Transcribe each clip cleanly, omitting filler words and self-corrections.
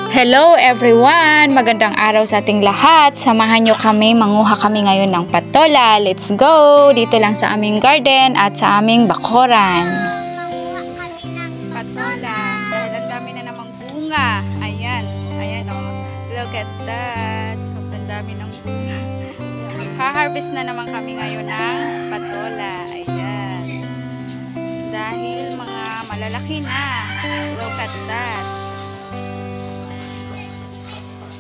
Hello everyone! Magandang araw sa ating lahat. Samahan nyo kami, manguha kami ngayon ng patola. Let's go! Dito lang sa aming garden at sa aming bakuran. Manguha kami ng Patola. Dahil ang dami na namang bunga. Ayan. Ayan oh. Look at that. Sobrang dami ng bunga. Ha-harvest na naman kami ngayon ng patola. Ayan. Dahil mga malalaki na. Look at that.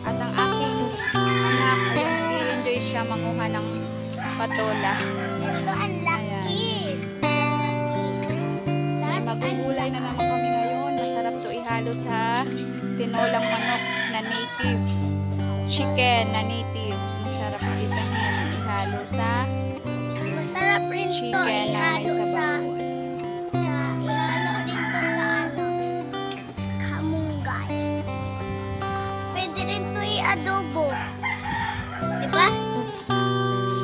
At ang aking anak ay enjoy siya manguha ng patola. Pero ang laki. Magugulay na naman kami ngayon. Masarap to ihalo sa tinolang manok na native. Chicken na native. Masarap isahin. Ihalo sa Masarap rin to chicken na may ihalo sa sabaw. ihalo rin to sa kamunggay. Pwede rin to i-adobo. Diba?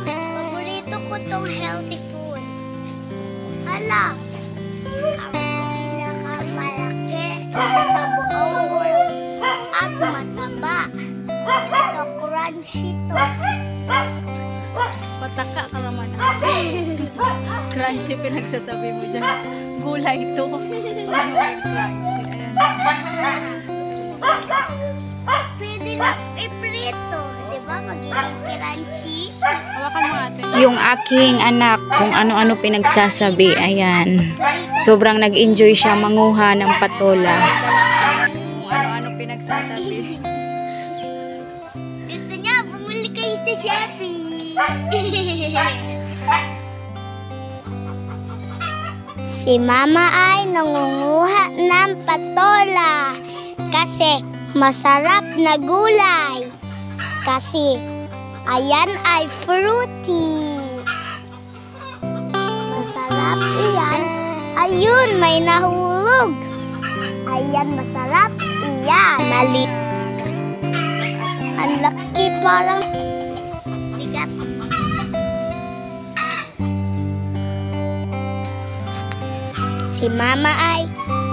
Paborito ko tong healthy food. Hala! Ang pinakamalaki sa buong world at mataba. Ito, crunchy to. Pataka ka naman. Crunchy pinagsasabi mo dyan. Gulay ito. Ano yung crunchy? Ayan. Pwede lang iprito. Diba? Magiging crunchy. Hawakan mo ate. Yung aking anak, kung ano-ano pinagsasabi. Ayan. Sobrang nag-enjoy siya manguha ng patola. Kung ano-ano pinagsasabi. Gusto niya, bumili kayo sa Shopee. Si Mama ay nangunguha ng patola kasi masarap na gulay. Kasi ayan ay fruity. Masarap iyan. Ayun, may nahulog. Ayan, masarap iyan. Mali. Ang laki, parang bigat. Si Mama ay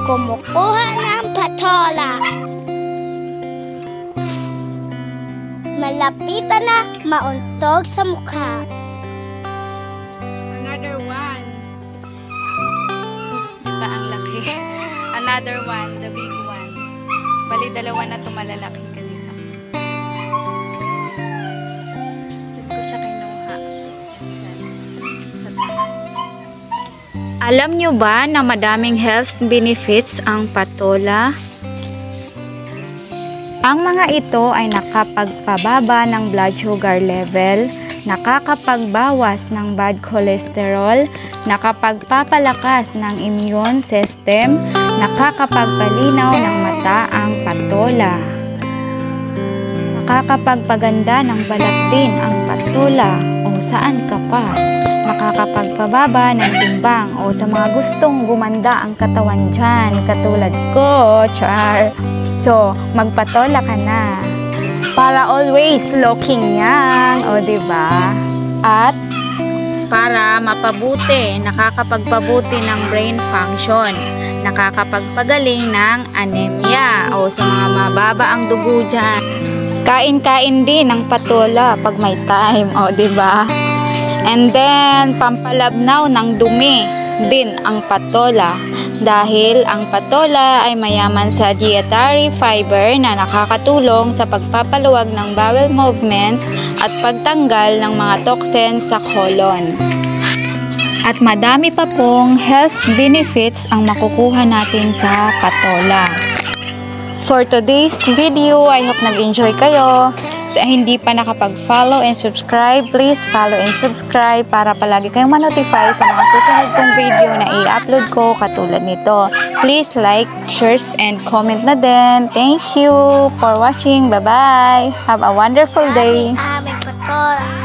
kumukuha ng patola. Malapitan na mauntog sa mukha. Another one. Diba ang laki? Another one, the big one. Bali, dalawa na ito malalaking ganito. Doon ko siya kinuha. Sa taas. Alam nyo ba na madaming health benefits ang patola? Ang mga ito ay nakapagpababa ng blood sugar level, nakakapagbawas ng bad cholesterol, nakapagpapalakas ng immune system, nakakapagpalinaw ng mata ang patola. Nakakapagpaganda ng balat din ang patola o saan ka pa. Nakakapagpababa ng timbang o sa mga gustong gumanda ang katawan dyan, katulad ko, char. So, magpatola ka na. Para always looking young, o diba? At para mapabuti, nakakapagpabuti ng brain function. Nakakapagpagaling ng anemia o sa mga mababa ang dugo dyan. Kain-kain din ng patola pag may time, o diba? And then, pampalabnaw ng dumi din ang patola. Dahil ang patola ay mayaman sa dietary fiber na nakakatulong sa pagpapaluwag ng bowel movements at pagtanggal ng mga toxins sa colon. At madami pa pong health benefits ang makukuha natin sa patola. For today's video, I hope nag-enjoy kayo. Sa hindi pa nakapag-follow and subscribe, please follow and subscribe para palagi kayong ma-notify sa mga susunod kong video na i-upload ko katulad nito. Please like, share, and comment na din. Thank you for watching. Bye-bye. Have a wonderful day. Aming patola.